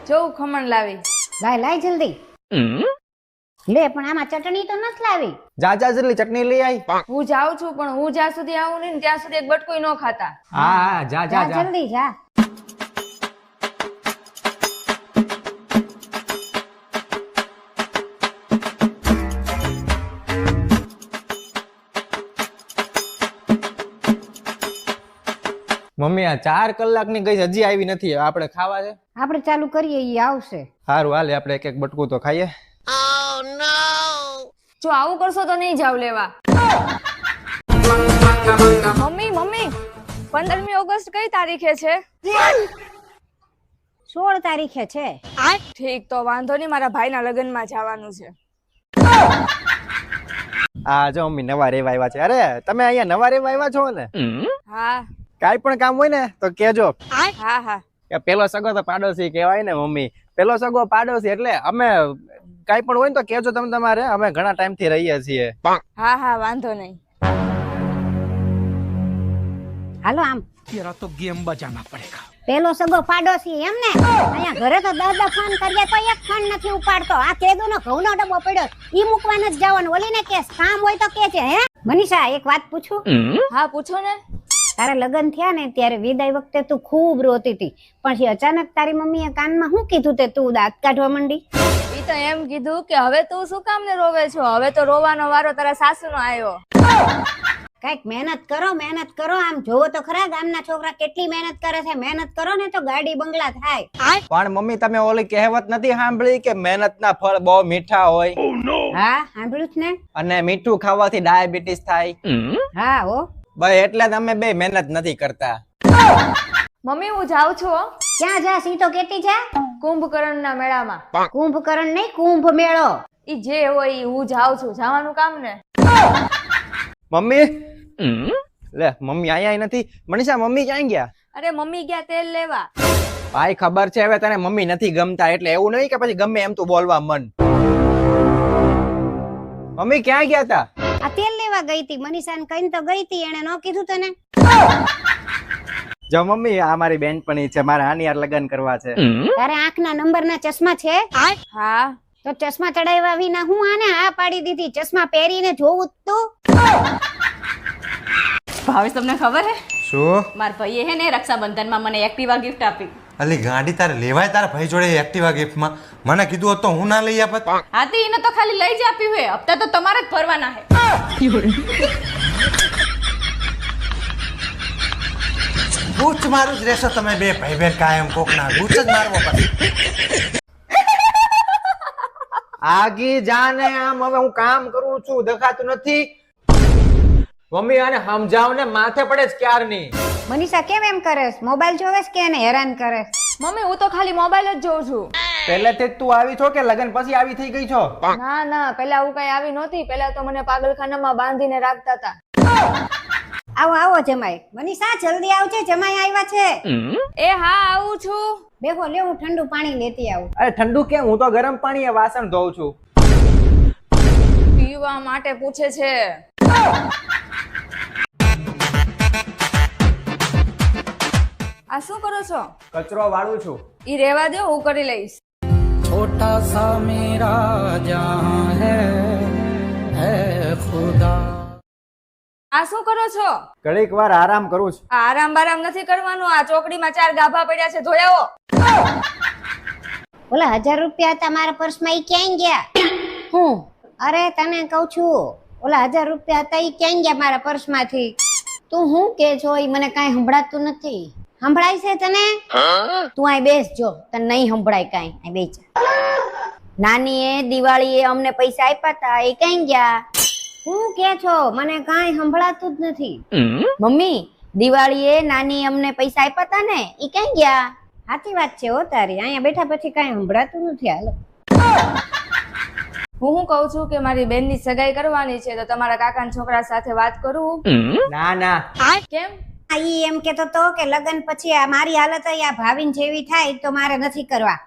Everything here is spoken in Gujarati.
જોઉં ખમણ લાવી. લાય જલ્દી લે, પણ આમાં ચટણી તો નથી લાવી. જા જલ્દી ચટણી લઈ આય. હું જાઉં છું, પણ હું જ્યાં સુધી આવું નહીં ત્યાં સુધી એક બટકુય ન ખાતા. હા જા જા જલ્દી જા. મમ્મી આ 4 કલાકની ગઈ હજી આવી નથી. આપણે ખાવા છે. આપણે ચાલુ કરીએ, ઈ આવશે. સારું હાલે, આપણે એક એક બટકું તો ખાઈએ. જો આવું કરશો તો નહીં જાવ લેવા. મમ્મી 15મી ઓગસ્ટ કઈ તારીખે છે? 16 તારીખે છે. ઠીક, તો વાંધો નહીં, મારા ભાઈના લગ્નમાં જવાનું છે. આ જો મમ્મી નવા રેવા આવ્યા છે. અરે તમે અહીંયા નવા રેવા આવ્યા છો ને? હા કાઈ પણ કામ હોય ને તો કેજો. હા કે પેલો સગો તો પાડોશી કહેવાય ને મમ્મી. પેલો સગો પાડોશી એટલે અમે કાઈ પણ હોય ને તો કેજો તમે તમારે. અમે ઘણા ટાઈમ થી રહીએ છીએ. હા વાંધો નહીં. હાલો આમ. तेरा तो गेम बजाना पड़ेगा. પેલો સગો પાડોશી એમ ને? અહીંયા ઘરે તો 10 ફોન કરીએ તો એક ફોન નથી ઉપાડતો. આ કેદુનો ઘઉંનો ડબ્બો પડ્યો, ઈ મૂકવા નથી જવાનું. ઓલીને કે કામ હોય તો કે છે. હે મનીષા, એક વાત પૂછું? હા પૂછો ને. તારા લગ્ન થયા ને ત્યારે વિદાય વખતે તું ખૂબ રોતી હતી, પછી અચાનક તારી મમ્મીએ કાનમાં શું કીધું તે તું દાંત કાઢવા માંડી? ઈ તો એમ કીધું કે હવે તું શું કામ ને રોવે છો, હવે તો રોવાનો વારો તારા સાસુનો આવ્યો. કઈક મહેનત કરો. આમ જોવો તો ખરા ગામના છોકરા કેટલી મહેનત કરે છે. મહેનત કરો ને તો ગાડી બંગલા થાય. પણ મમ્મી તમે ઓલી કહેવત નથી સાંભળી કે મહેનતના ફળ બહુ મીઠા હોય? હા સાંભળ્યું છે ને. અને મીઠું ખાવાથી ડાયાબિટીસ થાય. હા હો. ભાઈ એટલે જ અમે બે મહેનત નથી કરતા. મમ્મી હું જાઉં છું હો. ક્યાં જા? સી તો કેતી જા. કુંભકર્ણના મેળામાં. કુંભકર્ણ નહીં, કુંભ મેળો. ઈ જે હોય ઈ હું જાઉં છું. જવાનું કામ ને. મમ્મી લે, મમ્મી અહીંયા નથી. મનીષા મમ્મી ક્યાં ગયા? અરે મમ્મી ગયા તેલ લેવા. ભાઈ ખબર છે હવે તને મમ્મી નથી ગમતા, એટલે એવું નહીં કે પછી ગમે એમ તું બોલવા મન. મમ્મી ક્યાં ગયા તા? આ તેલ લેવા ગઈ હતી. મનીષાને કહીને તો ગઈ હતી, એને નો કીધું તને? જો મમ્મી આ મારી બેનપણી છે, મારા આની યાર લગ્ન કરવા છે. તારે આંખના નંબરના ચશ્મા છે? હા તો ચશ્મા ચડાવ્યા વિના હું આને હા પાડી દીધી. ચશ્મા પહેરીને જોવું તું. ભાવેશ, તમને ખબર હે શું? મારા ભાઈએ હે ને રક્ષાબંધનમાં મને એક્ટિવા ગિફ્ટ આપી. અલી ગાડી તારે લેવાય તારા ભાઈ જોડે એક્ટિવા ગિફ્ટમાં? મને કીધું હોત તો હું ના લઈ આપત. હાથી એને તો ખાલી લઈ જ આપ્યું હે, હપ્તા તો તમારે જ ભરવાના હે. બૂચ મારું જ રહેશો તમે બે ભાઈ બેન કાયમ કોકના. બૂચ જ મારવો પડે. આગી જાને આમ હવે હું કામ કરું છું, દેખાતું નથી. મમ્મી આને સમજાવ ને, માથે પડે જ ક્યારની. મનીષા કેમ એમ કરેસ? મોબાઈલ જોવેસ કે એને હેરાન કરે? મમ્મી હું તો ખાલી મોબાઈલ જ જોઉં છું. પહેલેથી જ તું આવી છો કે લગન પછી આવી થઈ ગઈ છો? ના પેલા હું કઈ આવી નહોતી. પેલા તો મને પાગલખાનામાં બાંધીને રાખતા હતા. આવો જમાઈ. મનીષા જલ્દી આવજે, જમાઈ આવ્યા છે. એ હા આવું છું. બેહો, લે હું ઠંડુ પાણી લેતી આવું. અરે ઠંડુ કેમ? હું તો ગરમ પાણીએ વાસણ ધોઉં છું. પીવા માટે પૂછે છે. આ શું કરો છો? કચરો વાળું છું. ઈ રેવા દો, હું કરી લઈશ. छोटा सा मेरा जहां है खुदा. આ શું કરો છો? ઘડીક વાર આરામ કરું છું. આ આરામ બારામ નથી કરવાનું. આ ચોકડીમાં 4 ગાભા પડ્યા છે, ધોઈ આવો. ઓલા 1000 રૂપિયા હતા મારા પર્સમાં, ઈ ક્યાં ગયા? હું? અરે તને કઉ છું, ઓલા 1000 રૂપિયા હતા ઈ ક્યાં ગયા મારા પર્સમાંથી? તું હું કે છો? ઈ મને કાંઈ સંભળાતું નથી. સંભળાય છે તને? તું અહીં બેસજો, તને નહીં સંભળાય કાંઈ. અહીં બેસ. નાનીએ દિવાળીએ અમને પૈસા આપ્યા હતા, એ ક્યાં ગયા? હું કે છો? મને કાંઈ સંભળાતું જ નથી. મમ્મી, દિવાળીએ નાની અમને પૈસા આપ્યા હતા ને, ઈ ક્યાં ગયા? સાચી વાત છે હો તારી. અહીંયા બેઠા પછી કાંઈ સંભળાતું નથી. હાલો. હું કહું છું કે મારી બેનની સગાઈ કરવાની છે, તો તમારા કાકાના છોકરા સાથે વાત કરું? ના કેમ? ઈ એમ કેતો તો કે લગ્ન પછી આ મારી હાલત આ ભાવિન જેવી થાય તો મારે નથી કરવા.